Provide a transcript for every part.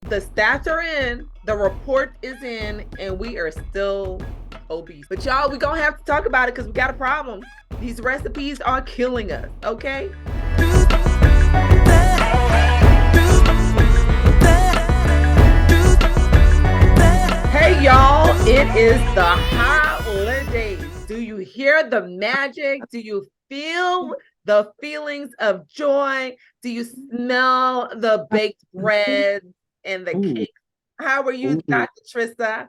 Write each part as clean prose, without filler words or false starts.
The stats are in, the report is in, and we are still obese. But y'all, we gonna have to talk about it because we got a problem. These recipes are killing us, okay? Hey y'all, it is the holidays. Do you hear the magic? Do you feel the feelings of joy? Do you smell the baked bread and the Ooh, cake? How are you, ooh. Dr. Trista?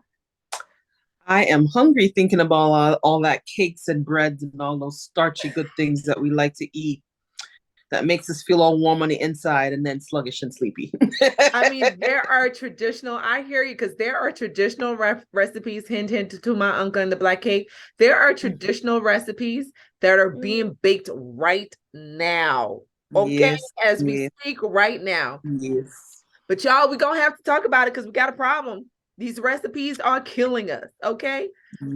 I am hungry thinking about all that cakes and breads and all those starchy good things that we like to eat that makes us feel all warm on the inside and then sluggish and sleepy. I mean, there are traditional, I hear you, because there are traditional recipes, hint, hint to my uncle and the black cake. There are traditional recipes that are being baked right now, okay? Yes, As we yes, speak right now. yes, But y'all, we're going to have to talk about it because we got a problem. These recipes are killing us, okay?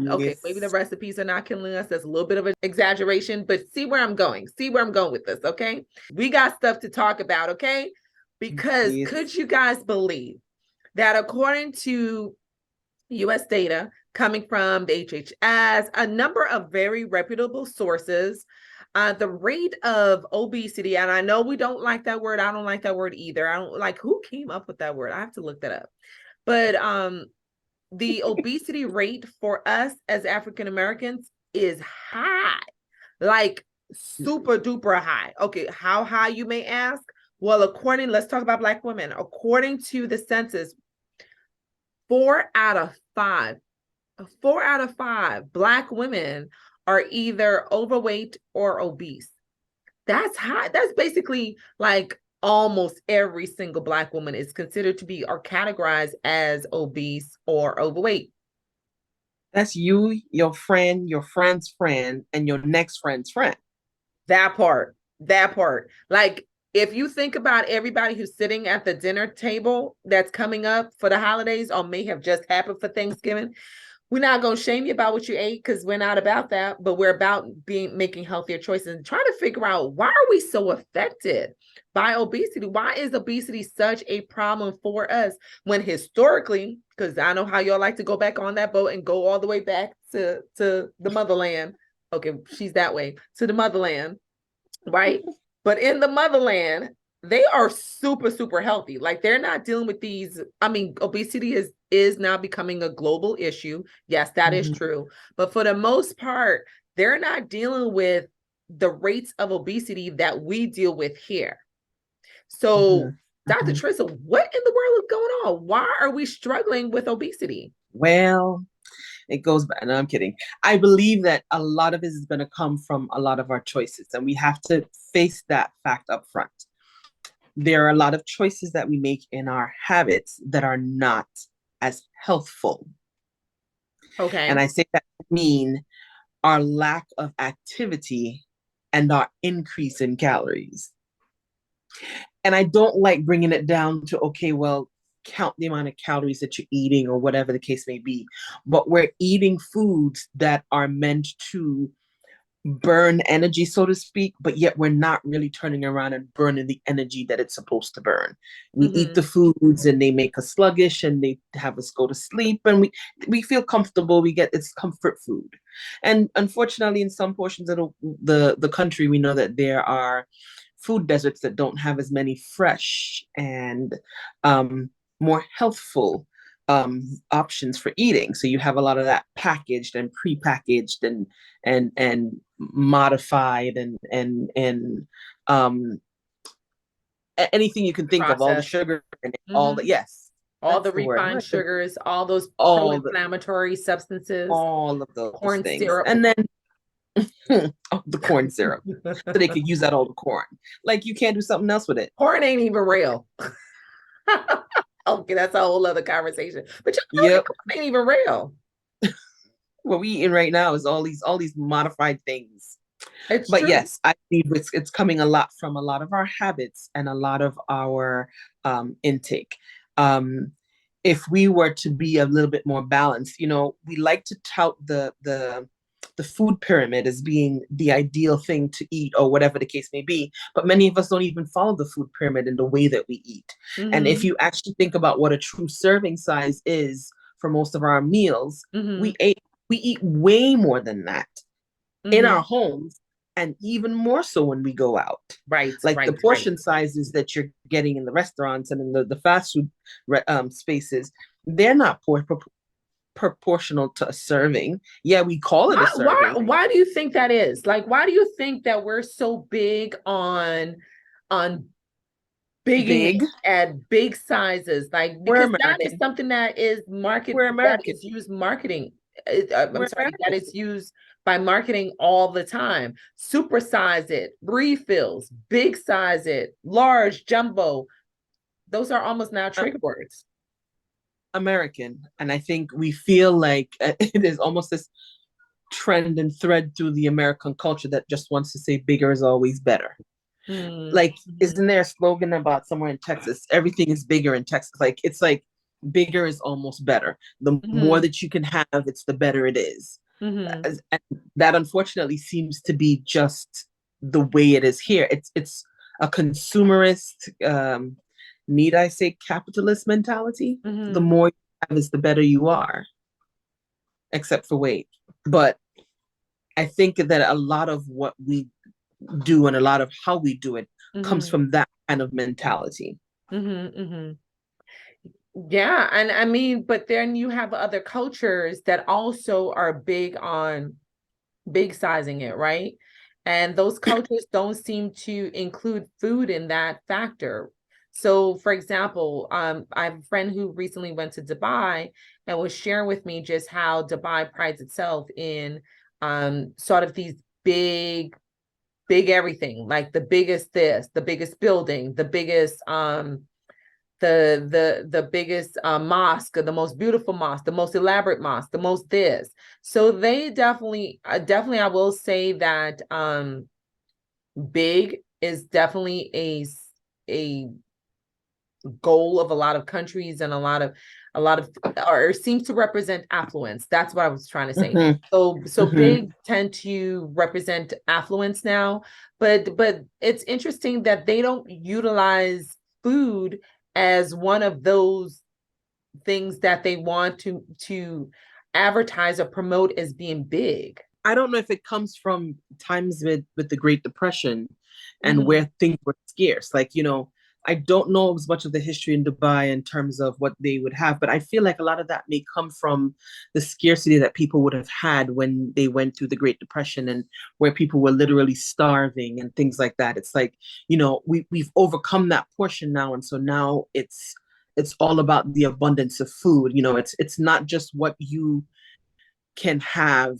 Okay, maybe the yes, recipes are not killing us. That's a little bit of an exaggeration, but see where I'm going. See where I'm going with this, okay? We got stuff to talk about, okay? Because could yes. you guys believe that according to US data coming from the HHS, a number of very reputable sources, the rate of obesity, and I know we don't like that word. I don't like that word either. I don't like who came up with that word. I have to look that up. But the obesity rate for us as African Americans is high, like super duper high. Okay, how high you may ask? Well, let's talk about Black women. According to the census, four out of five, 4 out of 5 Black women are either overweight or obese. That's high. That's basically like almost every single Black woman is considered to be or categorized as obese or overweight. That's you, your friend's friend, and your next friend's friend. That part. Like, if you think about everybody who's sitting at the dinner table that's coming up for the holidays or may have just happened for Thanksgiving, we're not going to shame you about what you ate because we're not about that, but we're about making healthier choices and trying to figure out why are we so affected by obesity? Why is obesity such a problem for us when historically, because I know how y'all like to go back on that boat and go all the way back to the motherland. Okay, she's that way to the motherland, right? But in the motherland, they are super, super healthy. Like they're not dealing with these. I mean, obesity is now becoming a global issue. Yes, that is Mhm, true. But for the most part, they're not dealing with the rates of obesity that we deal with here. So, mhm, Dr. mhm. Trissa, what in the world is going on? Why are we struggling with obesity? Well, it goes back. No, I'm kidding. I believe that a lot of this is going to come from a lot of our choices, and we have to face that fact up front. There are a lot of choices that we make in our habits that are not as healthful. And Okay. I say that to mean our lack of activity and our increase in calories. And I don't like bringing it down to, okay, well, count the amount of calories that you're eating or whatever the case may be. But we're eating foods that are meant to burn energy, so to speak, but yet we're not really turning around and burning the energy that it's supposed to burn. We eat Mm-hmm. the foods and they make us sluggish and they have us go to sleep and we feel comfortable. We get it's comfort food. And unfortunately, in some portions of the country, we know that there are food deserts that don't have as many fresh and more healthful options for eating. So you have a lot of that packaged and prepackaged and modified and um anything you can think of, all the Process. sugar and all the Mm-hmm. yes, All that's the the word. refined sugars, all those All the pro-inflammatory substances, all of those corn things. syrup. And then oh, the corn syrup. So they could use that all the corn. Like you can't do something else with it. Corn ain't even real. Okay, that's a whole other conversation. But you know that Yep. corn ain't even real. What we eating right now is all these modified things. It's But true. yes, I believe it's coming a lot from a lot of our habits and a lot of our intake. Um, if we were to be a little bit more balanced, we like to tout the the food pyramid as being the ideal thing to eat or whatever the case may be. But many of us don't even follow the food pyramid in the way that we eat. And if Mm-hmm. you actually think about what a true serving size is for most of our meals, Mm-hmm. we eat way more than that in Mm-hmm. our homes, and even more so when we go out. Right, Like the right, right. portion sizes that you're getting in the restaurants and in the fast food spaces, they're not proportional to a serving. Yeah, we call it a serving. Why do you think that is? Like, why do you think that we're so big on bigging it Big. at big sizes? Like, We're because that is American. something that is We're that American. is used marketing. I'm We're sorry, that American. is used by marketing all the time. Supersize it, refills, big size it, large, jumbo. Those are almost now Uh, trigger words. American. And I think we feel like there's almost this trend and thread through the American culture that just wants to say bigger is always better. Like, Mm-hmm. isn't there a slogan about somewhere in Texas? Everything is bigger in Texas. Like, it's like bigger is almost better. The more Mm-hmm. that you can have, it's the better it is. Mm-hmm. And that unfortunately seems to be just the way it is here. It's a consumerist, need I say, capitalist mentality. The Mm-hmm. more you have is the better you are, except for weight. But I think that a lot of what we do and a lot of how we do it comes Mm-hmm. from that kind of mentality. Mm-hmm. Mm-hmm. Yeah, and I mean, but then you have other cultures that also are big on big sizing it, right? And those cultures don't seem to include food in that factor. So, for example, I have a friend who recently went to Dubai and was sharing with me just how Dubai prides itself in sort of these big, big everything, like the biggest this, the biggest building, the biggest the biggest mosque, the most beautiful mosque, the most elaborate mosque, the most this. So they definitely I will say that big is definitely a goal of a lot of countries and a lot of or seems to represent affluence. That's what I was trying to say. Mm-hmm, So mm-hmm. big tend to represent affluence now, but it's interesting that they don't utilize food as one of those things that they want to advertise or promote as being big. I don't know if it comes from times with the Great Depression and Mm-hmm. where things were scarce. Like, I don't know as much of the history in Dubai in terms of what they would have, but I feel like a lot of that may come from the scarcity that people would have had when they went through the Great Depression, and where people were literally starving and things like that. It's like, we've overcome that portion now. And so now it's all about the abundance of food. It's not just what you can have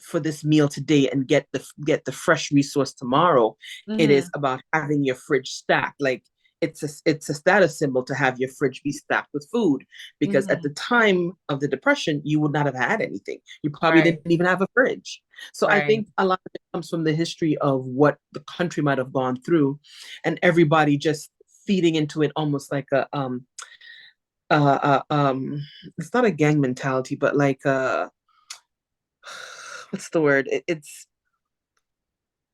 for this meal today and get the fresh resource tomorrow. It is Mm-hmm. about having your fridge stacked. Like, it's a status symbol to have your fridge be stacked with food, because at the Mm-hmm. time of the depression you would not have had anything. You probably Right. didn't even have a fridge. So I Right. think a lot of it comes from the history of what the country might have gone through, and everybody just feeding into it almost like a it's not a gang mentality, but like what's the word? It's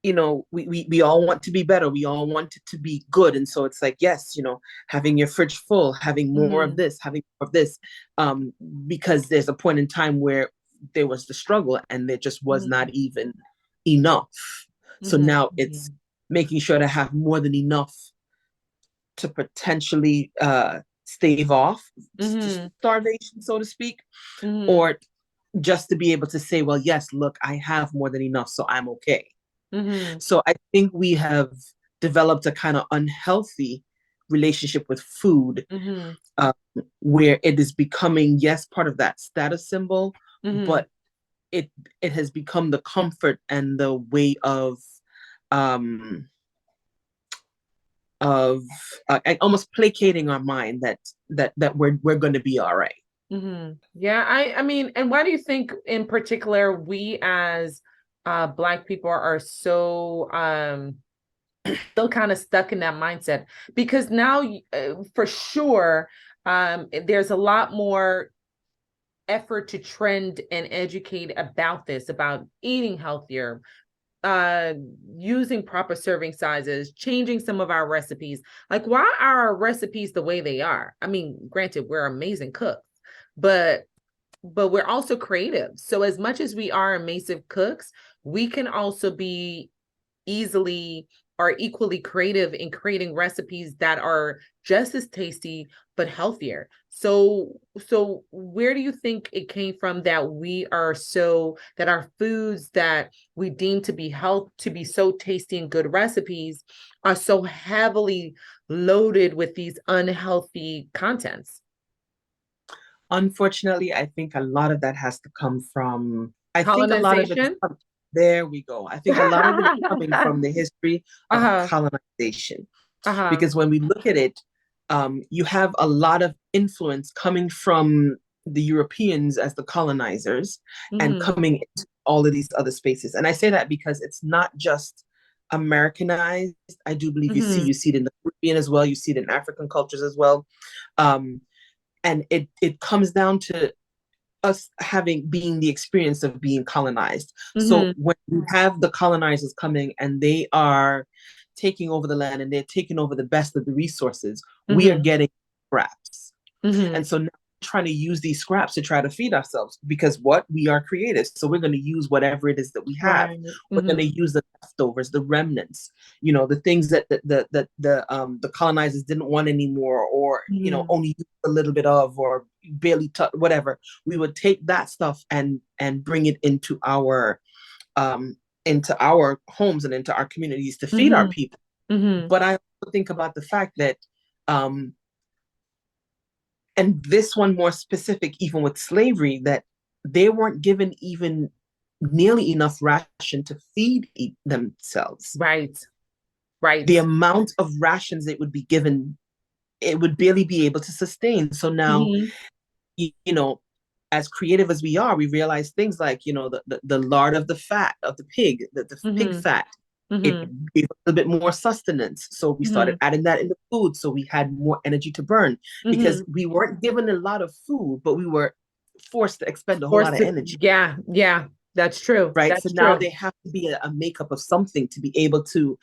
we all want to be better. We all want it to be good. And so it's like, yes, having your fridge full, having more of Mm-hmm. this, having more of this, um, because there's a point in time where there was the struggle and there just was not Mm-hmm. even enough. So now it's Mm-hmm. making sure to have more than enough to potentially stave off Mm-hmm. starvation, so to speak, Mm-hmm. or just to be able to say, well, yes, look, I have more than enough, so I'm okay. Mm-hmm. So I think we have developed a kind of unhealthy relationship with food, Mm-hmm. uh, where it is becoming, yes, part of that status symbol, Mm-hmm. but it has become the comfort and the way um, of almost placating our mind that we're going to be all right. Mm-hmm. Yeah, I mean, and why do you think in particular we as Black people are so still kind of stuck in that mindset? Because now for sure there's a lot more effort to trend and educate about this, about eating healthier, uh using proper serving sizes, changing some of our recipes. Like, why are our recipes the way they are? I mean, granted, we're amazing cooks, but we're also creative. So as much as we are amazing cooks, we can also be easily or equally creative in creating recipes that are just as tasty but healthier. So where do you think it came from that we are so that our foods that we deem to be health to be so tasty and good recipes are so heavily loaded with these unhealthy contents? Unfortunately, I think a lot of that has to come from, I think a lot of it is, Colonization. there we go. I think a lot of it is coming from the history of Uh-huh. colonization. Uh-huh. Because when we look at it, you have a lot of influence coming from the Europeans as the colonizers and Mm-hmm. coming into all of these other spaces. And I say that because it's not just Americanized. I do believe Mm-hmm. you see it in the Caribbean as well. You see it in African cultures as well. Um, and it comes down to us having being the experience of being colonized. So Mm-hmm. when you have the colonizers coming and they are taking over the land and they're taking over the best of the resources, we are Mm-hmm. getting scraps. Mm-hmm. And so now we're trying to use these scraps to try to feed ourselves because what we are creative. So we're going to use whatever it is that we have. Right. We're going to Mm-hmm. use the leftovers, the remnants, the things that the colonizers didn't want anymore, or Mm-hmm. only use a little bit of, or barely touch, whatever. We would take that stuff and bring it um into our homes and into our communities to feed our Mm-hmm. people. Mm-hmm. But I also think about the fact that um and this one more specific, even with slavery, that they weren't given even nearly enough ration to feed themselves. Right. Right. The amount of rations that would be given, it would barely be able to sustain. So now, Mm-hmm. you know, as creative as we are, we realize things like, the lard of the fat of the pig, the pig Mm-hmm. fat, it Mm-hmm. gave a little bit more sustenance. So we started Mm-hmm. adding that in the food. So we had more energy to burn because Mm-hmm. we weren't given a lot of food, but we were forced to expend a whole lot Forced of to, energy. yeah, yeah, that's true. Right. So That's now true. they have to be a makeup of something to be able to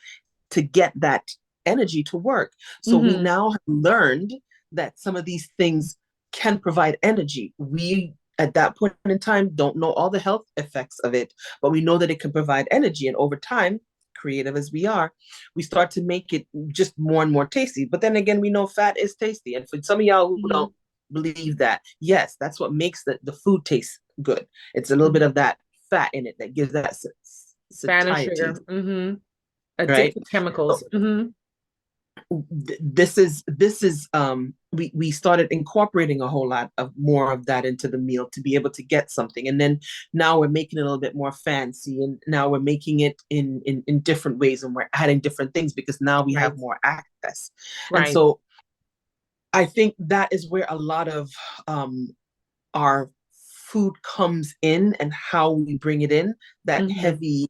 get that energy to work. So we Mm-hmm. now have learned that some of these things can provide energy. We at that point in time don't know all the health effects of it, but we know that it can provide energy. And over time, creative as we are, we start to make it just more and more tasty. But then again, we know fat is tasty. And for some of y'all who Mm-hmm. don't believe that, yes, that's what makes the food taste good. It's a little bit Mm-hmm. of that fat in it that gives that Fat and satiety, sugar. Mm-hmm. right? Addictive chemicals. So Mm-hmm. this is we started incorporating a whole lot of more of that into the meal to be able to get something, and then now we're making it a little bit more fancy, and now we're making it in different ways, and we're adding different things because now we have Right. more access. And Right. so I think that is where a lot of our food comes in and how we bring it in, that Mm-hmm. heavy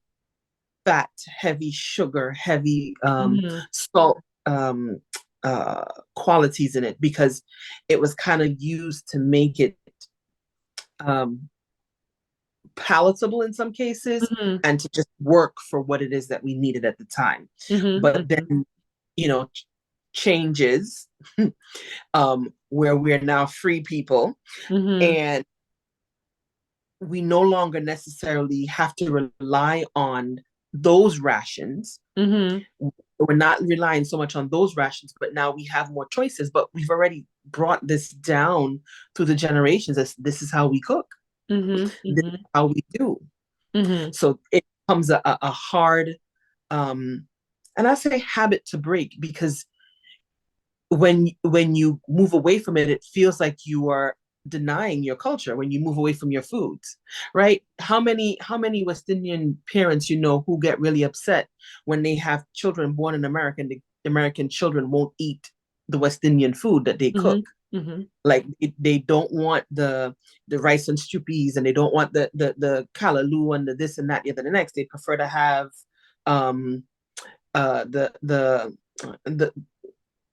fat, heavy sugar, heavy Mm-hmm. salt uh, qualities in it, because it was kind of used to make it um, palatable in some cases Mm-hmm. and to just work for what it is that we needed at the time. Mm-hmm. But then, changes where we're now free people, Mm-hmm. and we no longer necessarily have to rely on those rations. Mm-hmm. We're not relying so much on those rations, but now we have more choices. But we've already brought this down through the generations. This is how we cook. Mm-hmm. This Mm-hmm. is how we do. Mm-hmm. So it becomes a hard, um, and I say habit to break, because when you move away from it, it feels like you are denying your culture when you move away from your foods, right? How many West Indian parents who get really upset when they have children born in America and the American children won't eat the West Indian food that they cook? Mm-hmm. Mm-hmm. Like they don't want the rice and stew peas, and they don't want the callaloo and the this and that, the other, the next. They prefer to have um the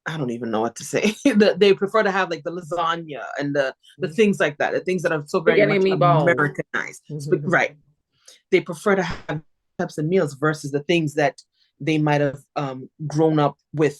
I don't even know what to say. They prefer to have like the lasagna and the things like that, the things that are so very Spaghetti much and meatballs. Americanized. Right. They prefer to have types of meals versus the things that they might have grown up with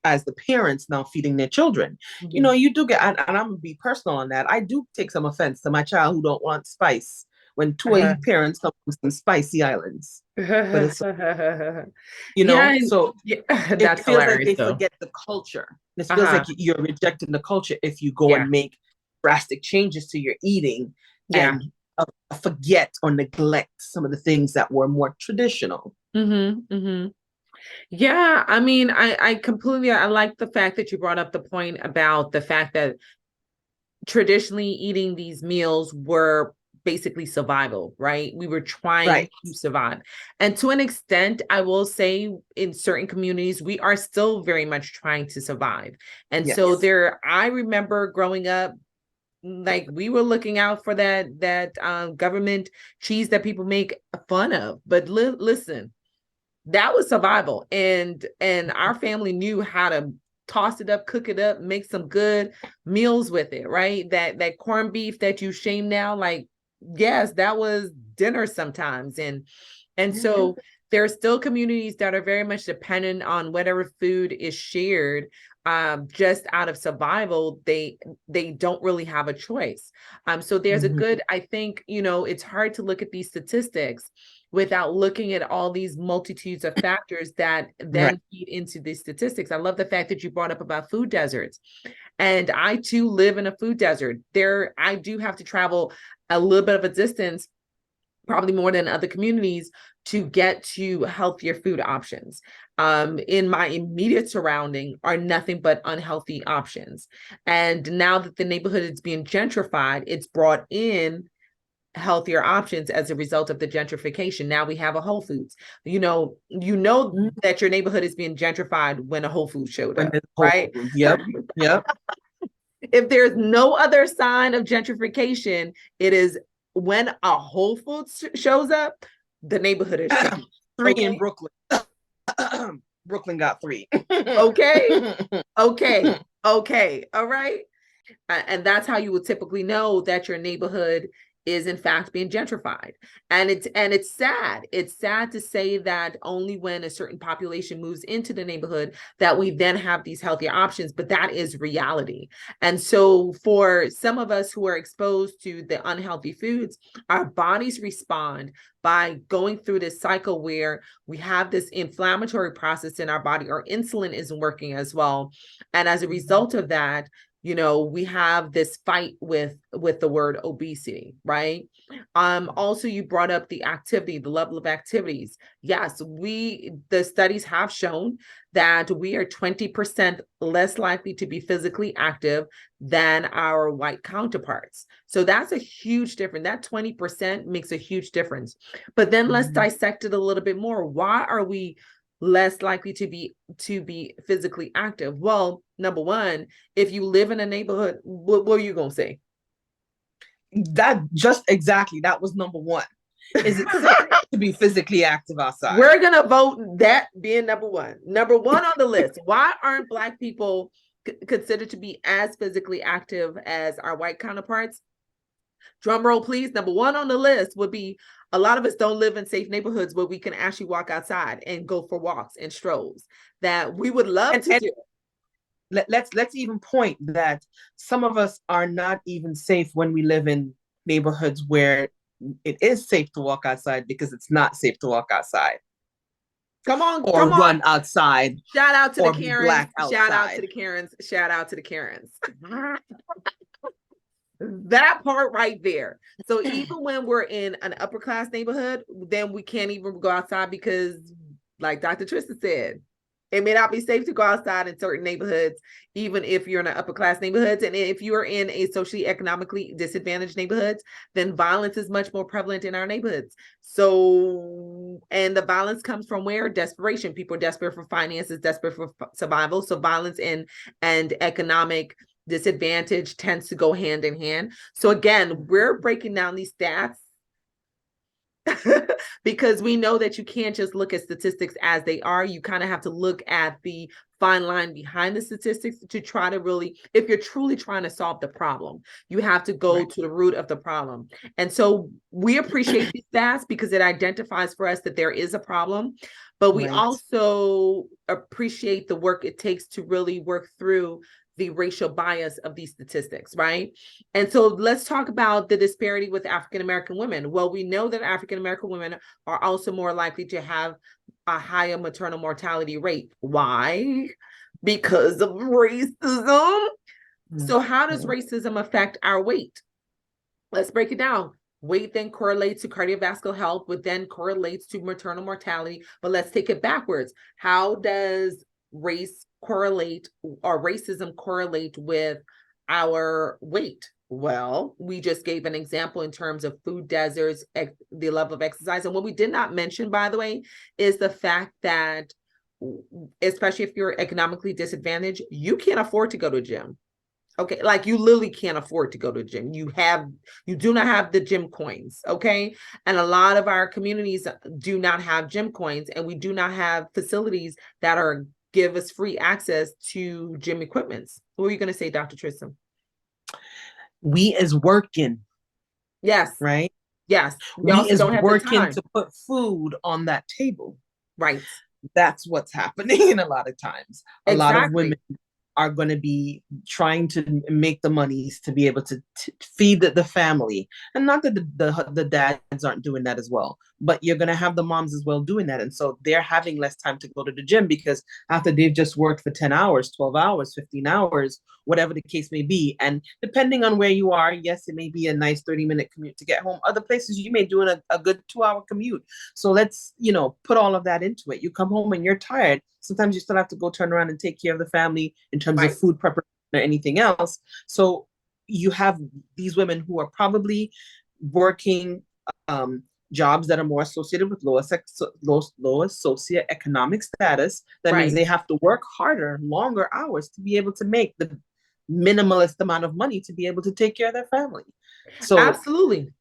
as the parents now feeding their children. You know, you do get, and I'm gonna be personal on that. I do take some offense to my child who don't want spice when two of his parents come from some spicy islands. But it's, you Yeah, know, so yeah, it that's feels like hilarious they though. forget the culture. It feels Uh-huh. like you're rejecting the culture if you go Yeah. and make drastic changes to your eating Yeah. and forget or neglect some of the things that were more traditional. Yeah, I mean, I completely I like the fact that you brought up the point about the fact that traditionally eating these meals were basically survival, right? We were trying Right. to survive. And to an extent, I will say in certain communities, we are still very much trying to survive. And so Yes. I remember growing up, like we were looking out for that government cheese that people make fun of. But listen, that was survival, and our family knew how to toss it up, cook it up, make some good meals with it, right? That corned beef that you shame now, like yes, that was dinner sometimes. And so there are still communities that are very much dependent on whatever food is shared, just out of survival. They don't really have a choice. So there's a good, I think, it's hard to look at these statistics without looking at all these multitudes of factors that Right. then feed into these statistics. I love the fact that you brought up about food deserts. And I too live in a food desert. I do have to travel a little bit of a distance, probably more than other communities, to get to healthier food options. In my immediate surrounding are nothing but unhealthy options. And now that the neighborhood is being gentrified, it's brought in healthier options as a result of the gentrification. Now we have a Whole Foods. That your neighborhood is being gentrified when a Whole Foods showed When up, there's Whole right? Foods. Yep. Yep. If there's no other sign of gentrification, it is when a Whole Foods shows up, the neighborhood is changed. Three in Okay. Brooklyn. Brooklyn got three. Okay. Okay. Okay. All right. And that's how you would typically know that your neighborhood is in fact being gentrified. And it's sad to say that only when a certain population moves into the neighborhood that we then have these healthier options, but that is reality. And so for some of us who are exposed to the unhealthy foods, our bodies respond by going through this cycle where we have this inflammatory process in our body. Our insulin isn't working as well, and as a result of that, we have this fight with the word obesity, right? Also, you brought up the level of activities. Yes, the studies have shown that we are 20% less likely to be physically active than our white counterparts. So that's a huge difference. That 20% makes a huge difference. But then let's dissect it a little bit more. Why are we less likely to be physically active? Well, number one, if you live in a neighborhood, what are you gonna say? That just exactly, that was number one. Is it safe to be physically active outside? We're gonna vote that being number one. Number one on the list. Why aren't Black people considered to be as physically active as our white counterparts? Drum roll, please. Number one on the list would be a lot of us don't live in safe neighborhoods where we can actually walk outside and go for walks and strolls that we would love to And do. let's even point that some of us are not even safe when we live in neighborhoods where it is safe to walk outside because it's not safe to walk outside Come on, or come on. run outside Shout out to the or be Karens. black Shout out to outside. the Karens. Shout out to the Karens. That part right there. So even when we're in an upper class neighborhood, then we can't even go outside because, like Dr. Trista said, it may not be safe to go outside in certain neighborhoods, even if you're in an upper class neighborhoods. And if you're in a socially economically disadvantaged neighborhoods, then violence is much more prevalent in our neighborhoods. So, and the violence comes from where? Desperation. People are desperate for finances, desperate for survival. So violence and economic disadvantage tends to go hand in hand. So again, we're breaking down these stats because we know that you can't just look at statistics as they are. You kind of have to look at the fine line behind the statistics to try to really, if you're truly trying to solve the problem, you have to go Right. to the root of the problem. And so we appreciate these stats because it identifies for us that there is a problem, but we Right. also appreciate the work it takes to really work through the racial bias of these statistics, right? And so let's talk about the disparity with African American women. Well, we know that African American women are also more likely to have a higher maternal mortality rate. Why? Because of racism. So, how does Mhm. racism affect our weight? Let's break it down. Weight then correlates to cardiovascular health, which then correlates to maternal mortality. But let's take it backwards. How does race correlate or racism correlate with our weight? Well, we just gave an example in terms of food deserts, the level of exercise. And what we did not mention, by the way, is the fact that, especially if you're economically disadvantaged, you can't afford to go to a gym. Okay, like you literally can't afford to go to the gym. You do not have the gym coins. Okay, and a lot of our communities do not have gym coins, and we do not have facilities that are give us free access to gym equipments. What are you going to say, Dr. Tristan? We is working, Yes, right? yes. We We also is don't have the working to time. put food on that table. Right. That's what's happening a lot of times. A lot of women Exactly. are going to be trying to make the monies to be able to feed the family. And not that the dads aren't doing that as well, but you're going to have the moms as well doing that. And so they're having less time to go to the gym because after they've just worked for 10 hours, 12 hours, 15 hours, whatever the case may be. And depending on where you are, yes, it may be a nice 30-minute commute to get home. Other places you may do a good 2-hour commute. So let's, put all of that into it. You come home and you're tired. Sometimes you still have to go turn around and take care of the family in terms of Right. food preparation or anything else. So you have these women who are probably working jobs that are more associated with lowest socioeconomic status. That means Right. they have to work harder, longer hours to be able to make the minimalist amount of money to be able to take care of their family. So Absolutely.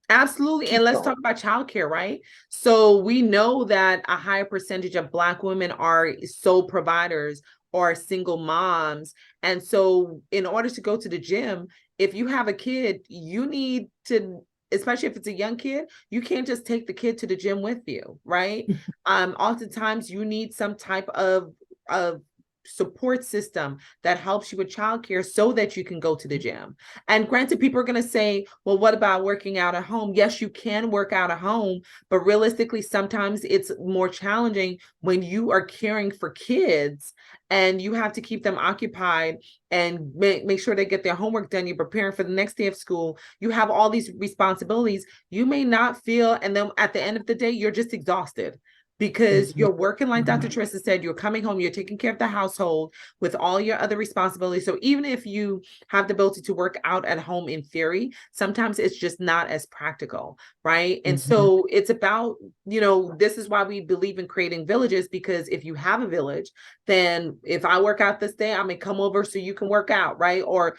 Absolutely. And keep let's going. talk about childcare, right? So we know that a higher percentage of Black women are sole providers or single moms. And so, in order to go to the gym, if you have a kid, you need to, especially if it's a young kid, you can't just take the kid to the gym with you, right? Oftentimes you need some type of support system that helps you with childcare so that you can go to the gym. And granted, people are going to say, well, what about working out at home? Yes, you can work out at home, but realistically, sometimes it's more challenging when you are caring for kids and you have to keep them occupied and make sure they get their homework done. You're preparing for the next day of school. You have all these responsibilities. You may not feel, and then at the end of the day, you're just exhausted because Mhm. you're working, like Dr. Trista said, you're coming home, you're taking care of the household with all your other responsibilities. So even if you have the ability to work out at home in theory, sometimes it's just not as practical, right? And Mhm. so it's about, this is why we believe in creating villages, because if you have a village, then if I work out this day, I may come over so you can work out, right? Or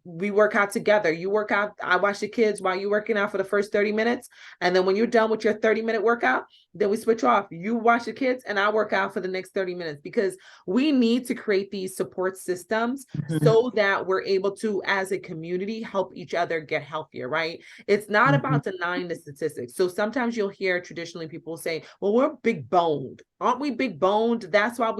we work out together. You work out, I watch the kids while you're working out for the first 30 minutes. And then when you're done with your 30-minute workout, then we switch off. You watch the kids and I work out for the next 30 minutes because we need to create these support systems Mhm. so that we're able to, as a community, help each other get healthier, right? It's not Mhm. about denying the statistics. So sometimes you'll hear traditionally people say, well, we're big boned. Aren't we big boned? That's why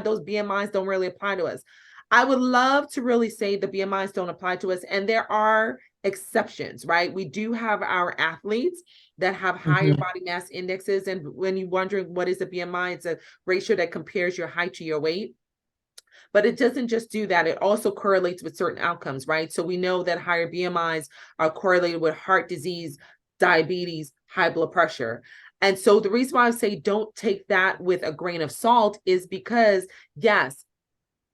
those BMIs don't really apply to us. I would love to really say the BMIs don't apply to us. And there are exceptions, right? We do have our athletes that have higher Mhm. body mass indexes. And when you're wondering what is a BMI, it's a ratio that compares your height to your weight. But it doesn't just do that. It also correlates with certain outcomes, right? So we know that higher BMIs are correlated with heart disease, diabetes, high blood pressure. And so the reason why I say don't take that with a grain of salt is because, yes,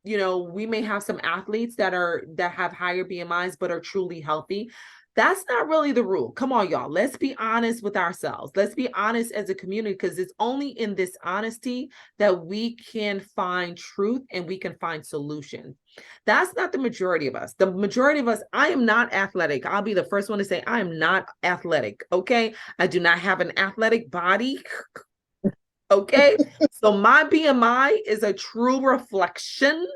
we may have some athletes that have higher BMIs but are truly healthy. That's not really the rule. Come on, y'all. Let's be honest with ourselves. Let's be honest as a community, because it's only in this honesty that we can find truth and we can find solutions. That's not the majority of us. The majority of us, I am not athletic. I'll be the first one to say I am not athletic. Okay. I do not have an athletic body. Okay. So my BMI is a true reflection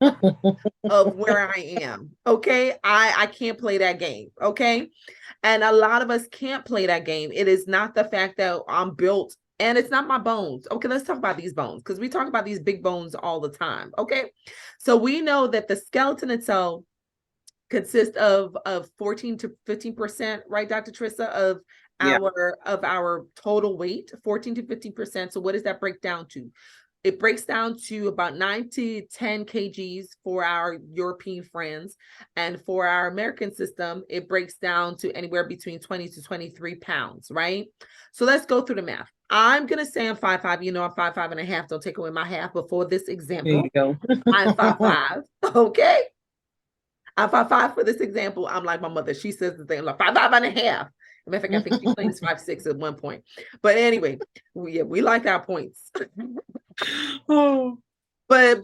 of where I am. Okay. I can't play that game. Okay. And a lot of us can't play that game. It is not the fact that I'm built, and it's not my bones. Okay, let's talk about these bones, because we talk about these big bones all the time. Okay. So we know that the skeleton itself consists of 14 to 15%, right, Dr. Trissa, of Yeah. our total weight, 14 to 15%. So what does that break down to? It breaks down to about 9 to 10 kgs for our European friends. And for our American system, it breaks down to anywhere between 20 to 23 pounds, right? So let's go through the math. I'm going to say I'm 5'5". You know, I'm 5'5.5". Don't take away my half. But for this There you example, go. I'm 5'5". Okay. I'm 5'5" for this example. I'm like my mother. She says the thing. I'm like 5'5.5". In fact, I think she claims 5'6" at one point. But anyway, we like our points. Oh. But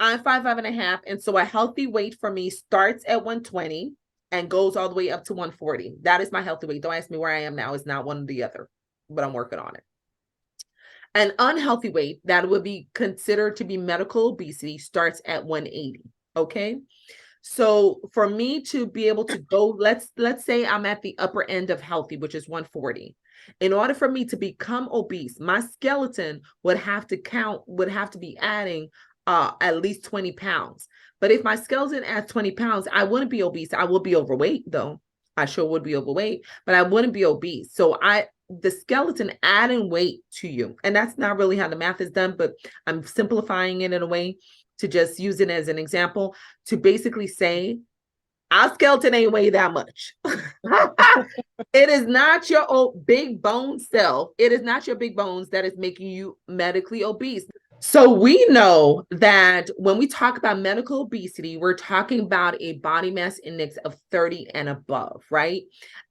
I'm 5'5.5". And so a healthy weight for me starts at 120 and goes all the way up to 140. That is my healthy weight. Don't ask me where I am now. It's not one or the other, but I'm working on it. An unhealthy weight that would be considered to be medical obesity starts at 180. Okay. So for me to be able to go, let's say I'm at the upper end of healthy, which is 140. In order for me to become obese, my skeleton would have to be adding at least 20 pounds. But if my skeleton adds 20 pounds, I wouldn't be obese. I would be overweight though. I sure would be overweight, but I wouldn't be obese. So the skeleton adding weight to you, and that's not really how the math is done, but I'm simplifying it in a way to just use it as an example to basically say our skeleton ain't weigh that much. It is not your big bone self. It is not your big bones that is making you medically obese. So we know that when we talk about medical obesity, we're talking about a body mass index of 30 and above, right?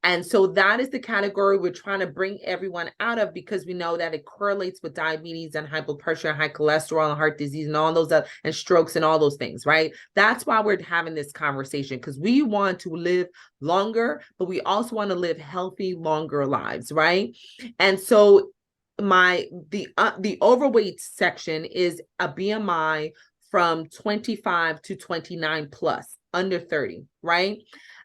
And so that is the category we're trying to bring everyone out of, because we know that it correlates with diabetes and high blood pressure, high cholesterol and heart disease and all those and strokes and all those things, right? That's why we're having this conversation, because we want to live longer, but we also want to live healthy, longer lives, right? And so the overweight section is a BMI from 25 to 29 plus, under 30, right?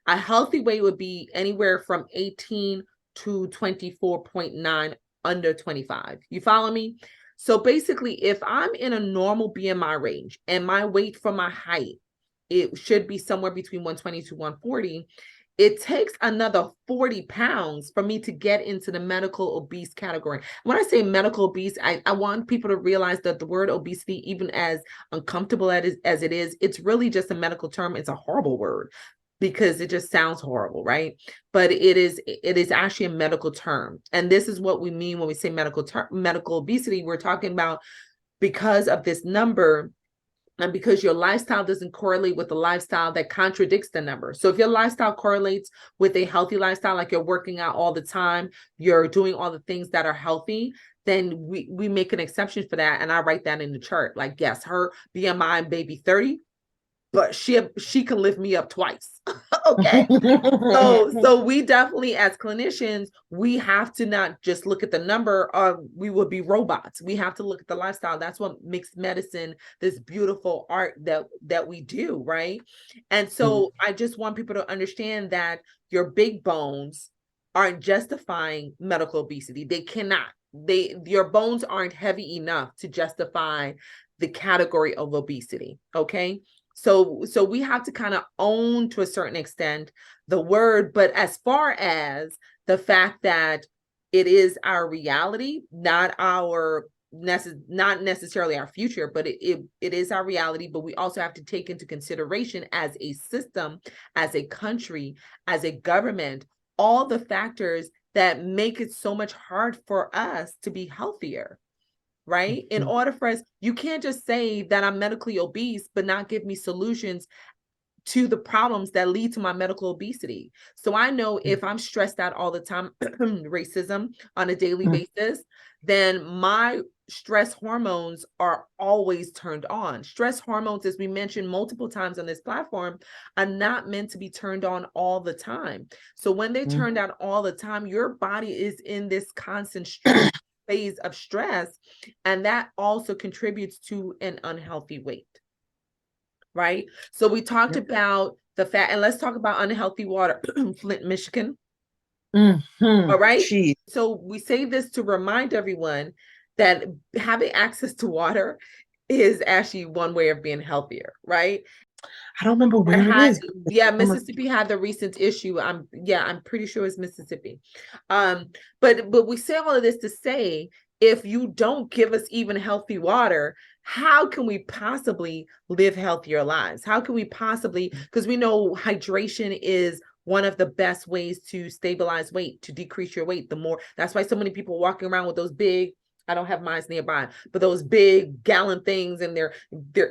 A healthy weight would be anywhere from 18 to 24.9, under 25. You follow me? So basically, if I'm in a normal BMI range and my weight for my height, it should be somewhere between 120 to 140. It takes another 40 pounds for me to get into the medical obese category. When I say medical obese, I want people to realize that the word obesity, even as uncomfortable as it is, it's really just a medical term. It's a horrible word because it just sounds horrible, right? But it is actually a medical term. And this is what we mean when we say medical obesity. We're talking about, because of this number, and because your lifestyle doesn't correlate with the lifestyle that contradicts the number. So if your lifestyle correlates with a healthy lifestyle, like you're working out all the time, you're doing all the things that are healthy, then we make an exception for that. And I write that in the chart. Like, yes, her BMI may be 30, but she can lift me up twice. Okay. So we definitely, as clinicians, we have to not just look at the number, or we would be robots. We have to look at the lifestyle. That's what makes medicine this beautiful art that we do, right? And so I just want people to understand that your big bones aren't justifying medical obesity. They cannot. Your bones aren't heavy enough to justify the category of obesity. Okay. So we have to kind of own, to a certain extent, the word, but as far as the fact that it is our reality, not necessarily our future, but it is our reality. But we also have to take into consideration, as a system, as a country, as a government, all the factors that make it so much hard for us to be healthier. Right? In order for us, you can't just say that I'm medically obese, but not give me solutions to the problems that lead to my medical obesity. So I know if I'm stressed out all the time, racism on a daily basis, then my stress hormones are always turned on. Stress hormones, as we mentioned multiple times on this platform, are not meant to be turned on all the time. So when they turned on all the time, your body is in this constant phase of stress, and that also contributes to an unhealthy weight. Right? So we talked about the fat, and let's talk about unhealthy water. Flint, Michigan. All right. Cheese. So we say this to remind everyone that having access to water is actually one way of being healthier, right? I don't remember where it is. Mississippi had the recent issue. I'm pretty sure it's Mississippi. But we say all of this to say, if you don't give us even healthy water, how can we possibly live healthier lives? How can we possibly, because we know hydration is one of the best ways to stabilize weight, to decrease your weight. That's why so many people walking around with those big, I don't have mine nearby, but those big gallon things, and there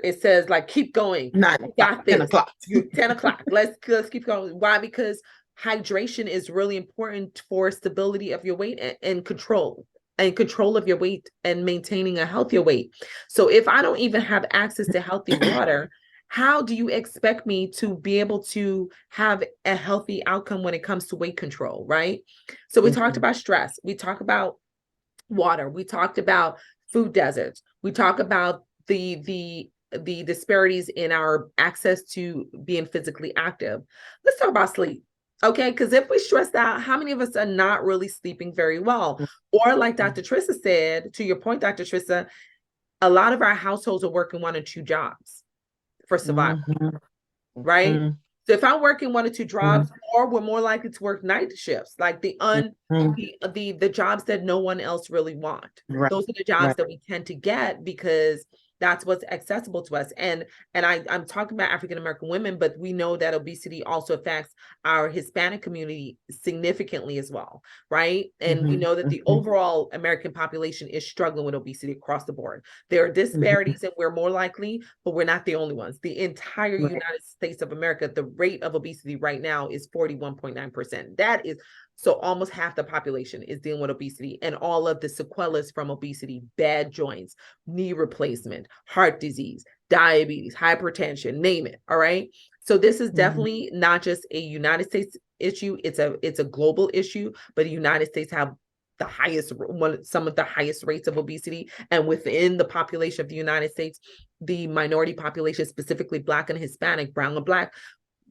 it says like, keep going. 10 o'clock. 10 o'clock. Let's keep going. Why? Because hydration is really important for stability of your weight and control of your weight and maintaining a healthier weight. So if I don't even have access to healthy water, how do you expect me to be able to have a healthy outcome when it comes to weight control, right? So we talked about stress. We talked about water. We talked about food deserts. We talk about the disparities in our access to being physically active. Let's talk about sleep. Okay, because if we're stressed out, how many of us are not really sleeping very well? Or like Dr. Trissa said, to your point, Dr. Trissa, a lot of our households are working 1 or 2 jobs for survival, right? So if I'm working 1 or 2 jobs, or we're more likely to work night shifts, like the jobs that no one else really want. Right. Those are the jobs that we tend to get because that's what's accessible to us. And I'm talking about African American women, but we know that obesity also affects our Hispanic community significantly as well, right? And we know that the overall American population is struggling with obesity across the board. There are disparities, and we're more likely, but we're not the only ones. The entire United States of America, the rate of obesity right now is 41.9%. That is so almost half the population is dealing with obesity, and all of the sequelae from obesity: bad joints, knee replacement, heart disease, diabetes, hypertension, name it. All right. So this is definitely not just a United States issue. It's a global issue, but the United States have some of the highest rates of obesity. And within the population of the United States, the minority population, specifically Black and Hispanic, brown and Black,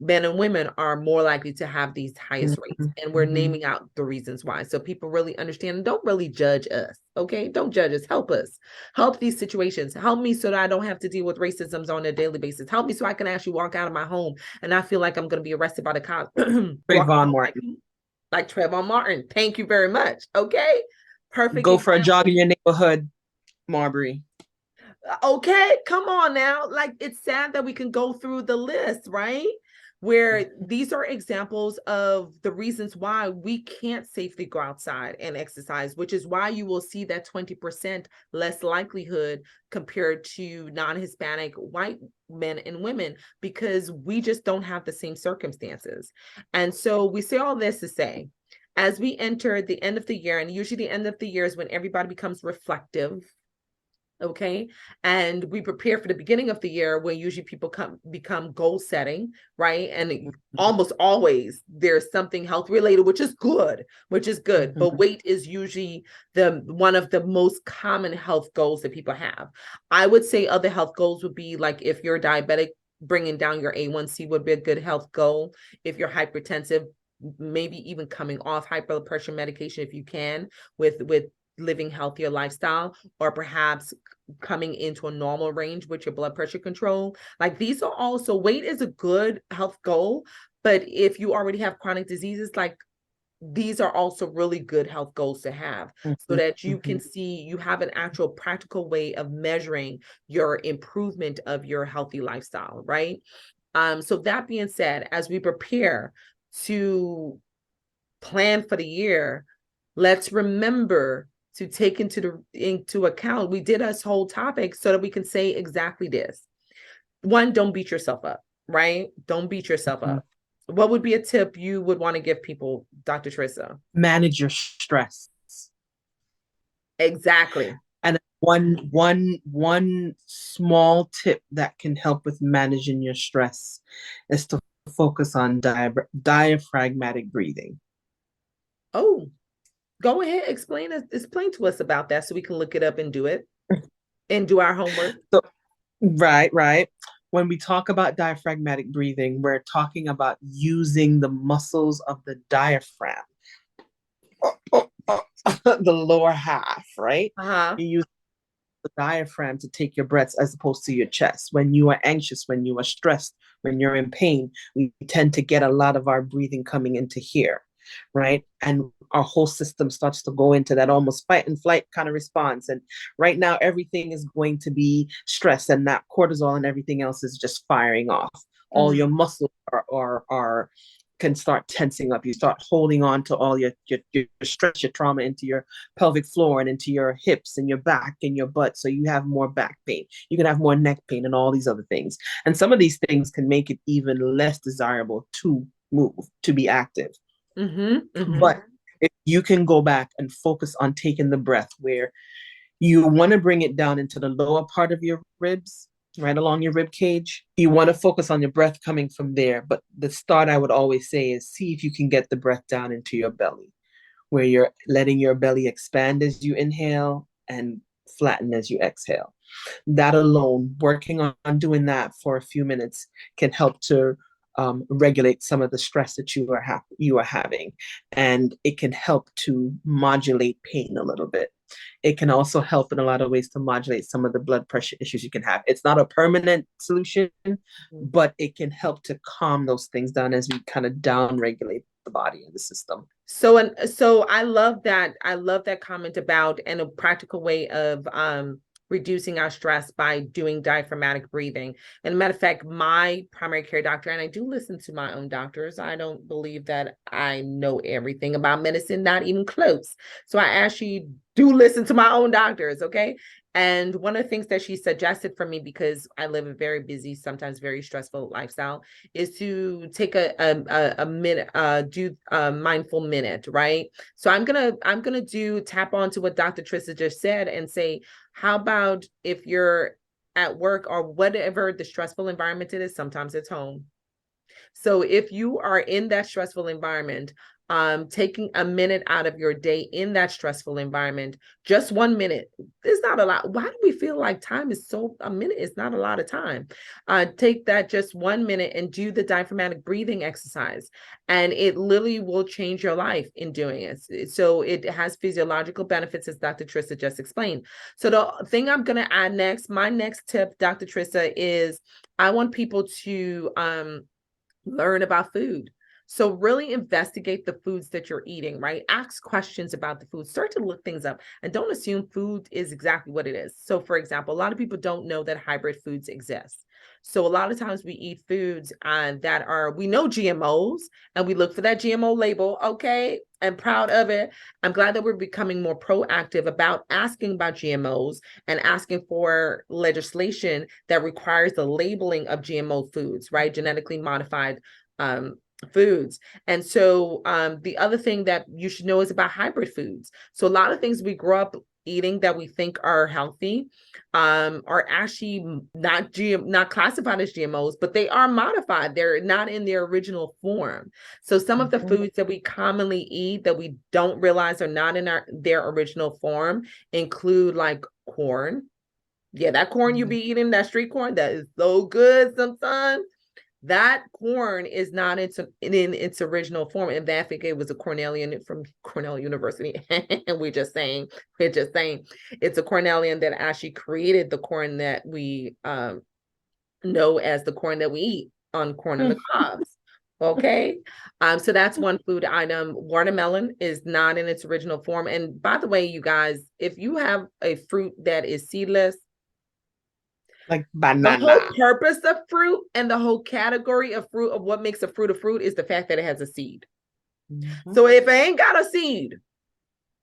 men and women are more likely to have these highest rates. And we're naming out the reasons why. So people really understand and don't really judge us. Okay. Don't judge us. Help us. Help these situations. Help me so that I don't have to deal with racisms on a daily basis. Help me so I can actually walk out of my home and not feel like I'm going to be arrested by the cops. Trayvon Martin. Like Trayvon Martin. Thank you very much. Okay. Perfect. Go for a jog in your neighborhood, Marbury. Okay. Come on now. Like, it's sad that we can go through the list, right? Where these are examples of the reasons why we can't safely go outside and exercise, which is why you will see that 20% less likelihood compared to non-Hispanic white men and women, because we just don't have the same circumstances. And so we say all this to say, as we enter the end of the year, and usually the end of the year is when everybody becomes reflective. Okay. And we prepare for the beginning of the year, where usually people become goal setting, right? And almost always there's something health related, which is good. But weight is usually one of the most common health goals that people have. I would say other health goals would be like, if you're diabetic, bringing down your A1C would be a good health goal. If you're hypertensive, maybe even coming off high blood pressure medication if you can, with living healthier lifestyle, or perhaps coming into a normal range with your blood pressure control. Like, these are also, weight is a good health goal, but if you already have chronic diseases, like, these are also really good health goals to have, so that you can see, you have an actual practical way of measuring your improvement of your healthy lifestyle, right? So that being said, as we prepare to plan for the year, let's remember to take into account, we did this whole topic so that we can say exactly this. 1, don't beat yourself up. right? Don't beat yourself Mhm. up. What would be a tip you would want to give people, Dr. Trissa? Manage your stress. Exactly. And one small tip that can help with managing your stress is to focus on diaphragmatic breathing. Oh, go ahead, explain to us about that so we can look it up and do it and do our homework. So, right, right. When we talk about diaphragmatic breathing, we're talking about using the muscles of the diaphragm, the lower half, right? Uh-huh. You use the diaphragm to take your breaths as opposed to your chest. When you are anxious, when you are stressed, when you're in pain, we tend to get a lot of our breathing coming into here, right? And our whole system starts to go into that almost fight and flight kind of response. And right now, everything is going to be stress, and that cortisol and everything else is just firing off. All Mm-hmm. your muscles are can start tensing up. You start holding on to all your stress, your trauma into your pelvic floor and into your hips and your back and your butt. So you have more back pain. You can have more neck pain and all these other things. And some of these things can make it even less desirable to move, to be active. Mm-hmm. Mm-hmm. But if you can go back and focus on taking the breath where you want to bring it down into the lower part of your ribs, right along your rib cage. You want to focus on your breath coming from there. But the start, I would always say, is see if you can get the breath down into your belly, where you're letting your belly expand as you inhale and flatten as you exhale. That alone, working on doing that for a few minutes can help to regulate some of the stress that you are having, and it can help to modulate pain a little bit. It can also help in a lot of ways to modulate some of the blood pressure issues you can have. It's not a permanent solution, but it can help to calm those things down as we kind of down regulate the body and the system. So I love that. I love that comment about and a practical way of reducing our stress by doing diaphragmatic breathing. And matter of fact, my primary care doctor, and I do listen to my own doctors. I don't believe that I know everything about medicine, not even close. So I actually do listen to my own doctors, okay? And one of the things that she suggested for me, because I live a very busy, sometimes very stressful lifestyle, is to take a minute, do a mindful minute, right? So I'm gonna do tap on to what Dr. Trissa just said and say, how about if you're at work or whatever the stressful environment it is, sometimes it's home. So if you are in that stressful environment, taking a minute out of your day in that stressful environment, just 1 minute is not a lot. Why do we feel like time is a minute is not a lot of time? Take that just 1 minute and do the diaphragmatic breathing exercise, and it literally will change your life in doing it. So it has physiological benefits, as Dr. Trissa just explained. So the thing I'm going to add next, my next tip, Dr. Trissa, is I want people to learn about food. So really investigate the foods that you're eating, right? Ask questions about the food. Start to look things up and don't assume food is exactly what it is. So for example, a lot of people don't know that hybrid foods exist. So a lot of times we eat foods that are, we know GMOs and we look for that GMO label. Okay. I'm proud of it. I'm glad that we're becoming more proactive about asking about GMOs and asking for legislation that requires the labeling of GMO foods, right? Genetically modified foods. And so the other thing that you should know is about hybrid foods. So a lot of things we grow up eating that we think are healthy are actually not classified as GMOs, but they are modified. They're not in their original form. So some of the Mhm. foods that we commonly eat that we don't realize are not in their original form include like corn. Yeah, that corn you be eating, that street corn, that is so good sometimes. That corn is not in its original form. And I think it was a Cornellian from Cornell University. And we're just saying it's a Cornellian that actually created the corn that we know as the corn that we eat on corn on the cobs. Okay. So that's one food item. Watermelon is not in its original form. And by the way, you guys, if you have a fruit that is seedless, Like the whole banana. purpose of fruit and the whole category of fruit of what makes a fruit is the fact that it has a seed. Mhm. So if it ain't got a seed,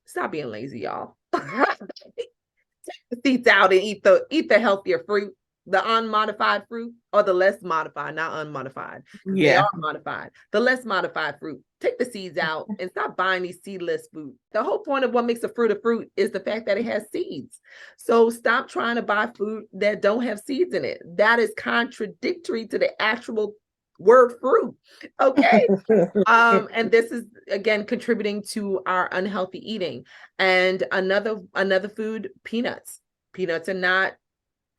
stop being lazy, y'all. Take the seeds out and eat the healthier fruit. the unmodified fruit or the less modified, not unmodified, because they Yeah. are modified. The less modified fruit. Take the seeds out and stop buying these seedless fruit. The whole point of what makes a fruit is the fact that it has seeds. So stop trying to buy fruit that don't have seeds in it. That is contradictory to the actual word fruit. Okay. And this is again contributing to our unhealthy eating. And another food, peanuts. Peanuts are not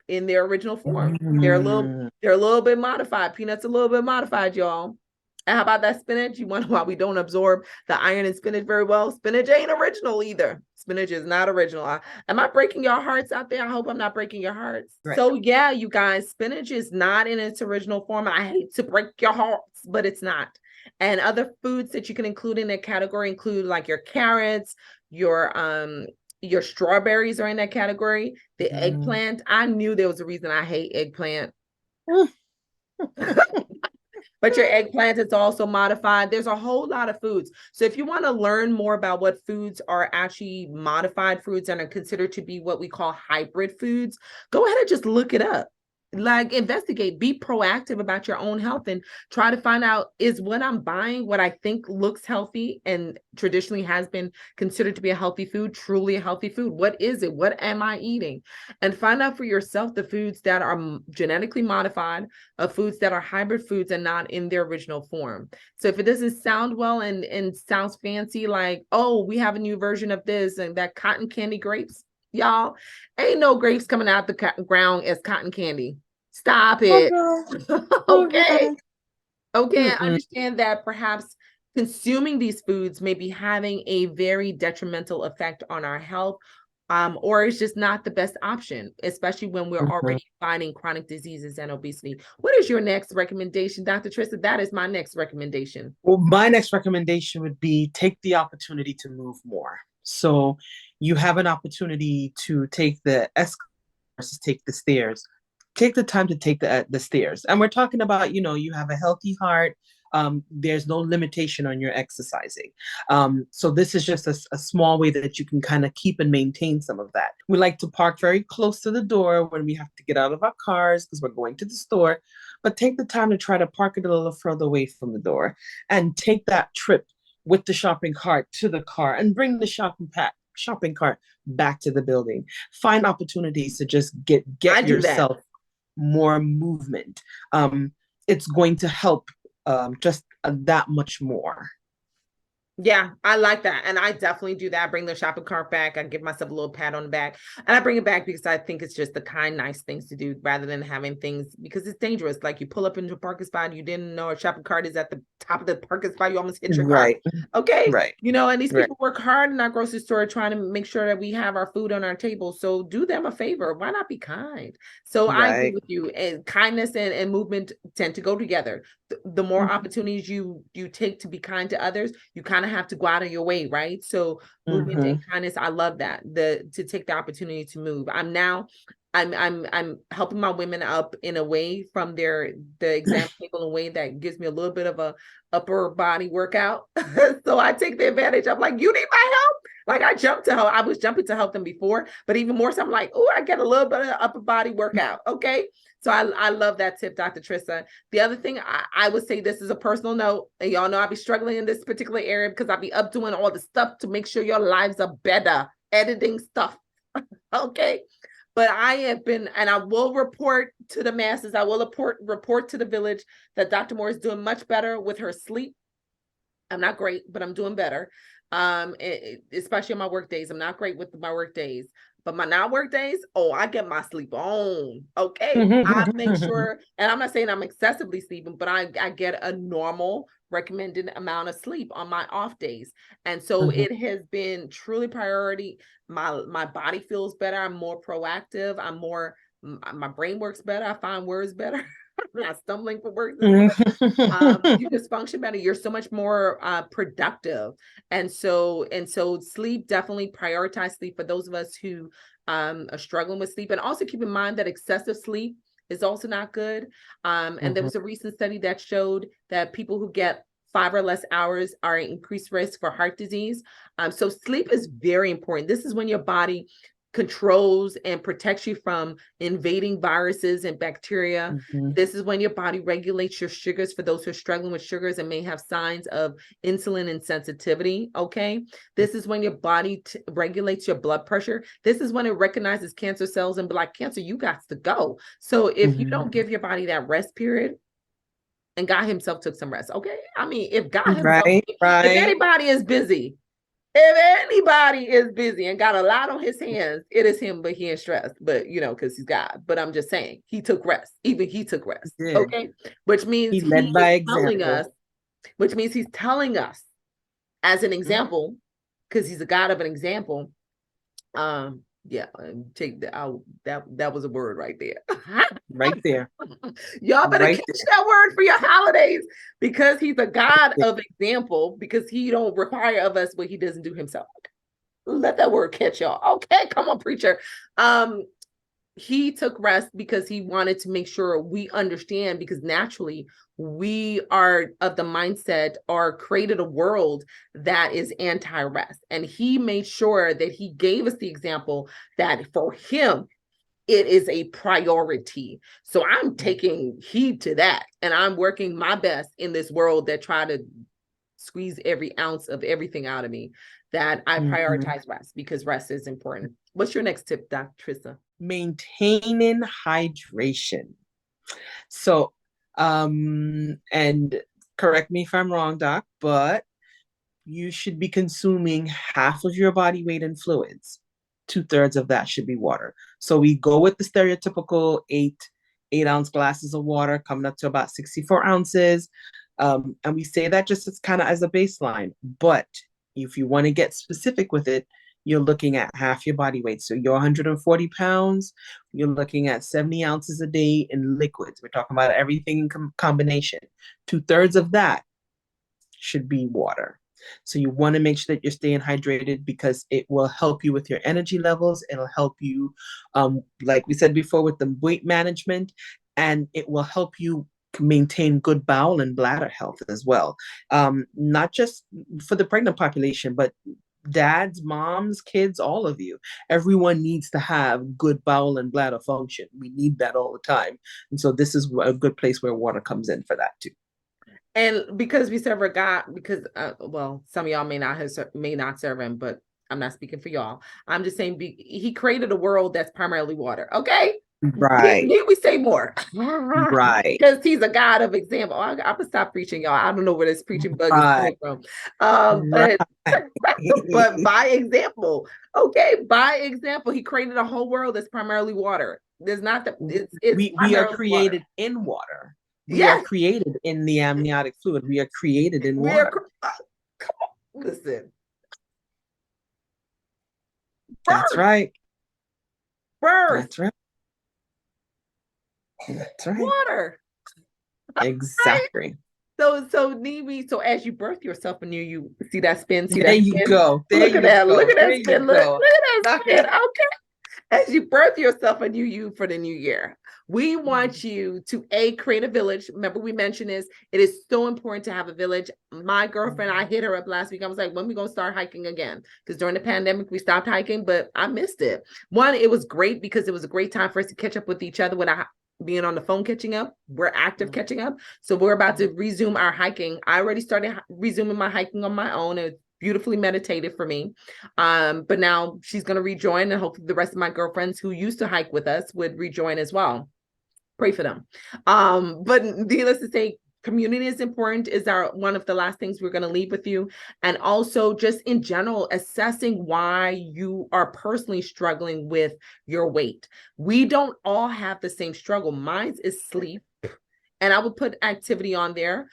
in their original form. They're a little bit modified. Peanuts a little bit modified, y'all. And how about that spinach? You wonder why we don't absorb the iron in spinach very well? Spinach ain't original either. Spinach is not original. Am I breaking your hearts out there? I hope I'm not breaking your hearts. Right. So yeah, you guys, spinach is not in its original form. I hate to break your hearts, but it's not. And other foods that you can include in that category include like your carrots, your strawberries are in that category. The eggplant, I knew there was a reason I hate eggplant. But your eggplant is also modified. There's a whole lot of foods. So if you want to learn more about what foods are actually modified foods and are considered to be what we call hybrid foods, go ahead and just look it up. Like investigate, be proactive about your own health and try to find out, is what I'm buying what I think looks healthy and traditionally has been considered to be a healthy food, truly a healthy food? What is it? What am I eating? And find out for yourself the foods that are genetically modified, of foods that are hybrid foods and not in their original form. So if it doesn't sound well and sounds fancy, like, oh, we have a new version of this and that cotton candy grapes, y'all, ain't no grapes coming out the ground as cotton candy. Stop it. Okay. Okay. I understand that perhaps consuming these foods may be having a very detrimental effect on our health, or it's just not the best option, especially when we're already fighting chronic diseases and obesity. What is your next recommendation, Dr. Trista? That is my next recommendation. Well, my next recommendation would be take the opportunity to move more. So you have an opportunity to take the escalator versus take the stairs. Take the time to take the stairs. And we're talking about, you have a healthy heart. There's no limitation on your exercising. So this is just a small way that you can kind of keep and maintain some of that. We like to park very close to the door when we have to get out of our cars because we're going to the store, but take the time to try to park it a little further away from the door and take that trip with the shopping cart to the car and bring the shopping cart back to the building. Find opportunities to just get yourself more movement. It's going to help just that much more. Yeah, I like that. And I definitely do that. I bring the shopping cart back. I give myself a little pat on the back. And I bring it back because I think it's just the kind, nice things to do rather than having things, because it's dangerous. Like you pull up into a parking spot, you didn't know a shopping cart is at the top of the parking spot, you almost hit your car. Okay. Right. And these people work hard in our grocery store trying to make sure that we have our food on our table. So do them a favor. Why not be kind? So I agree with you. And kindness and movement tend to go together. The more opportunities you take to be kind to others, you kind of have to go out of your way, right? So movement and kindness, I love that. To take the opportunity to move. I'm helping my women up in a way from the exam table in a way that gives me a little bit of a upper body workout. So I take the advantage. I'm like, you need my help. Like I was jumping to help them before, but even more so, I'm like, oh, I get a little bit of upper body workout. Okay. So I love that tip, Dr. Trista. The other thing I would say, this is a personal note, and y'all know I'll be struggling in this particular area because I'll be up doing all the stuff to make sure your lives are better, editing stuff. Okay. But I have been, and I will report to the masses, I will report to the village that Dr. Moore is doing much better with her sleep. I'm not great, but I'm doing better. Especially on my work days. I'm not great with my work days, but my non-work days, oh, I get my sleep on. Okay. I make sure, and I'm not saying I'm excessively sleeping, but I get a normal recommended amount of sleep on my off days. And so it has been truly priority. My body feels better. I'm more proactive. My brain works better. I find words better. I'm not stumbling for words. You just function better. You're so much more productive. And so sleep, definitely prioritize sleep for those of us who are struggling with sleep. And also keep in mind that excessive sleep is also not good. And there was a recent study that showed that people who get 5 or less hours are at increased risk for heart disease. So sleep is very important. This is when your body controls and protects you from invading viruses and bacteria. Mm-hmm. This is when your body regulates your sugars for those who are struggling with sugars and may have signs of insulin insensitivity. Okay. This is when your body regulates your blood pressure. This is when it recognizes cancer cells and be like, cancer, you got to go. So if you don't give your body that rest period, and God himself took some rest. Okay. I mean, if God himself, Right, if right. anybody is busy, if anybody is busy and got a lot on his hands, it is him, but he ain't stressed. But you know, because he's God. But I'm just saying, he took rest. Even he took rest. He did. Okay. Which means He led by example. he's telling us as an Mhm. example, because he's a God of an example. Yeah, take that out. That was a word right there. Right there. Y'all better Right catch there. that word for your holidays, because he's a God of example, because he don't require of us what he doesn't do himself. Let that word catch y'all. Okay, come on, preacher. He took rest because he wanted to make sure we understand, because naturally we are of the mindset or created a world that is anti-rest, and he made sure that he gave us the example that for him it is a priority. So I'm taking heed to that, and I'm working my best in this world that try to squeeze every ounce of everything out of me, that I prioritize rest, because rest is important. What's your next tip, Dr. Trissa? Maintaining hydration. So, and correct me if I'm wrong, Doc, but you should be consuming half of your body weight in fluids. 2/3 of that should be water. So we go with the stereotypical eight ounce glasses of water, coming up to about 64 ounces. And we say that just as kind of as a baseline. But if you want to get specific with it, you're looking at half your body weight. So you're 140 pounds, you're looking at 70 ounces a day in liquids. We're talking about everything in combination. 2/3 of that should be water. So you want to make sure that you're staying hydrated, because it will help you with your energy levels. It'll help you, like we said before, with the weight management, and it will help you maintain good bowel and bladder health as well. Not just for the pregnant population, but dads, moms, kids, all of you. Everyone needs to have good bowel and bladder function. We need that all the time. And so this is a good place where water comes in for that too. And because we serve a God, because well, some of y'all may not serve him, but I'm not speaking for y'all. I'm just saying he created a world that's primarily water. Okay, Right, need we say more? right, Because he's a God of example. I'm gonna stop preaching, y'all. I don't know where this preaching bug is right, coming from. right. But by example, okay, by example, he created a whole world that's primarily water. There's not the it's We are primarily water. created in water. We are Yes, created in the amniotic fluid. We are created in we are. water. Come on, listen. That's Birth, right. birth, That's right. That's right. water. Right? Exactly. So need we, so as you birth yourself anew, you see There that you spin? go. There Look at you that, look go. at There that you spin, look go. at that spin. Okay. As you birth yourself anew, you for the new year, we want you to create a village. Remember, we mentioned this. It is so important to have a village. My girlfriend, I hit her up last week. I was like, when we gonna start hiking again? Because during the pandemic, we stopped hiking, but I missed it. One, it was great because it was a great time for us to catch up with each other without being on the phone catching up. We're active catching up. So we're about to resume our hiking. I already started resuming my hiking on my own. It's beautifully meditative for me. But now she's going to rejoin, and hopefully the rest of my girlfriends who used to hike with us would rejoin as well. Pray for them. But needless to say, community is important, is our one of the last things we're going to leave with you. And also just in general, assessing why you are personally struggling with your weight. We don't all have the same struggle. Mine is sleep, and I would put activity on there.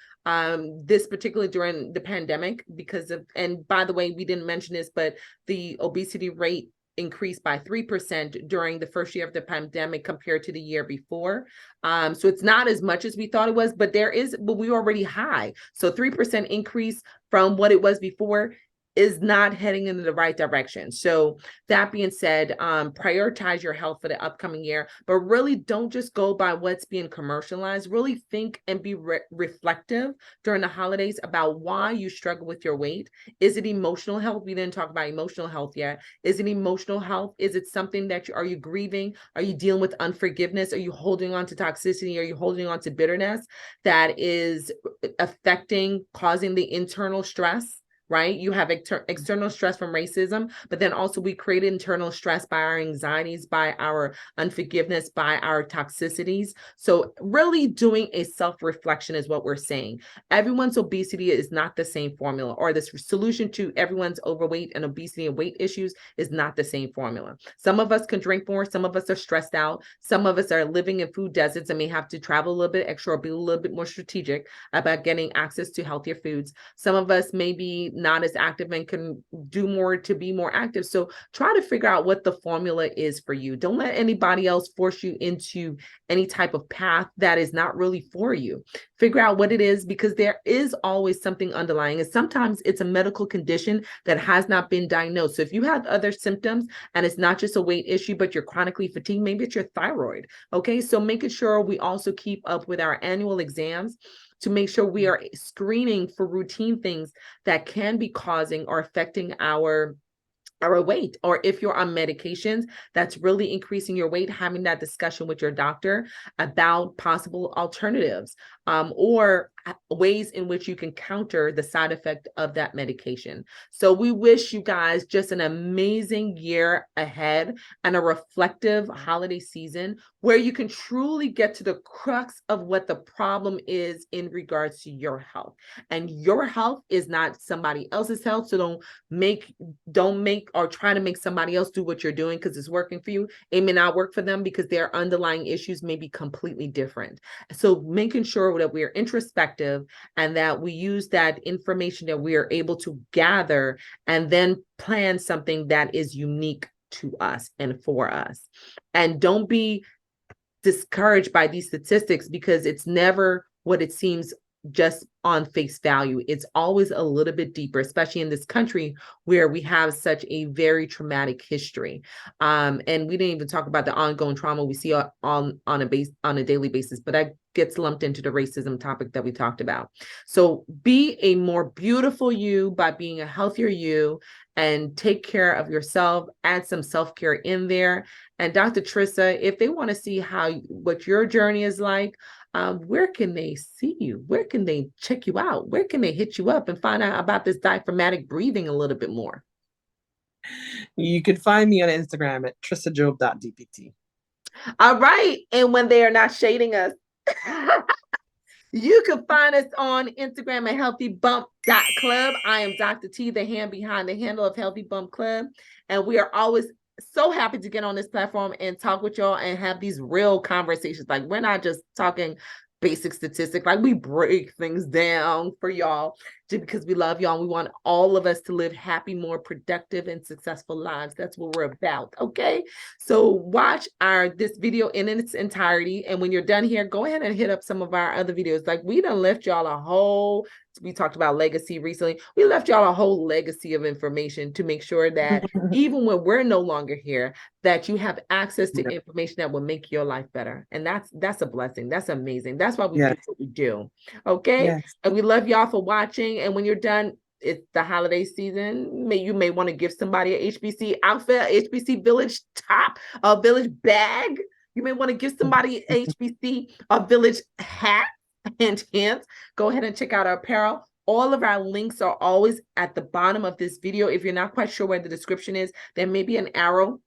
This particularly during the pandemic, because of, and by the way, we didn't mention this, but the obesity rate increased by 3% during the first year of the pandemic compared to the year before. So it's not as much as we thought it was, but we were already high. So 3% increase from what it was before. is not heading in the right direction. So that being said, prioritize your health for the upcoming year, but really don't just go by what's being commercialized. Really think and be reflective during the holidays about why you struggle with your weight. Is it emotional health? We didn't talk about emotional health yet. Is it emotional health? Is it something that are you grieving? Are you dealing with unforgiveness? Are you holding on to toxicity? Are you holding on to bitterness that is affecting, causing the internal stress? Right? You have external stress from racism, but then also we create internal stress by our anxieties, by our unforgiveness, by our toxicities. So really doing a self-reflection is what we're saying. Everyone's obesity is not the same formula, or the solution to everyone's overweight and obesity and weight issues is not the same formula. Some of us can drink more, some of us are stressed out, some of us are living in food deserts and may have to travel a little bit extra or be a little bit more strategic about getting access to healthier foods. Some of us may be not as active and can do more to be more active. So try to figure out what the formula is for you. Don't let anybody else force you into any type of path that is not really for you. Figure out what it is, because there is always something underlying, and sometimes it's a medical condition that has not been diagnosed. So if you have other symptoms and it's not just a weight issue, but you're chronically fatigued, maybe it's your thyroid. Okay, so making sure we also keep up with our annual exams to make sure we are screening for routine things that can be causing or affecting our weight. Or if you're on medications that's really increasing your weight, having that discussion with your doctor about possible alternatives, or ways in which you can counter the side effect of that medication. So we wish you guys just an amazing year ahead and a reflective holiday season where you can truly get to the crux of what the problem is in regards to your health. And your health is not somebody else's health. So don't make or try to make somebody else do what you're doing because it's working for you. It may not work for them because their underlying issues may be completely different. So making sure that we are introspective and that we use that information that we are able to gather and then plan something that is unique to us and for us. And don't be discouraged by these statistics, because it's never what it seems just on face value. It's always a little bit deeper, especially in this country where we have such a very traumatic history. And we didn't even talk about the ongoing trauma we see on a daily basis, but that gets lumped into the racism topic that we talked about. So be a more beautiful you by being a healthier you, and take care of yourself. Add some self-care in there. And Dr. Trissa, if they want to see what your journey is like, where can they see you? Where can they check you out? Where can they hit you up and find out about this diaphragmatic breathing a little bit more? You can find me on Instagram at trissajob.dpt. All right. And when they are not shading us, you can find us on Instagram at healthybump.club. I am Dr. T, the hand behind the handle of Healthy Bump Club. And we are always so happy to get on this platform and talk with y'all and have these real conversations. Like, we're not just talking basic statistics, like we break things down for y'all just because we love y'all and we want all of us to live happy, more productive and successful lives. That's what we're about. Okay, so watch this video in its entirety, and when you're done here, go ahead and hit up some of our other videos. Like, we done left y'all a whole, we talked about legacy recently, we left y'all a whole legacy of information to make sure that even when we're no longer here, that you have access to information that will make your life better. And that's a blessing. That's amazing. That's why we do what we do. Okay. Yes. And we love y'all for watching. And when you're done, it's the holiday season. You may want to give somebody a HBC outfit, HBC Village top, a Village bag. You may want to give somebody HBC a Village hat. Hint, hint. Go ahead and check out our apparel. All of our links are always at the bottom of this video. If you're not quite sure where the description is, there may be an arrow,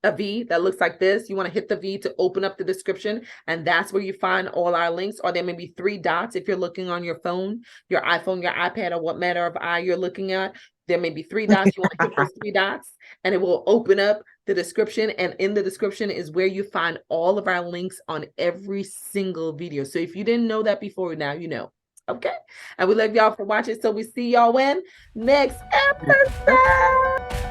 a V that looks like this. You want to hit the V to open up the description, and that's where you find all our links. Or there may be 3 dots if you're looking on your phone, your iPhone, your iPad, or what matter of eye you're looking at. There may be 3 dots. You want to hit those 3 dots, and it will open up the description. And in the description is where you find all of our links on every single video. So if you didn't know that before, now you know. Okay. And we love y'all for watching. So we see y'all in next episode.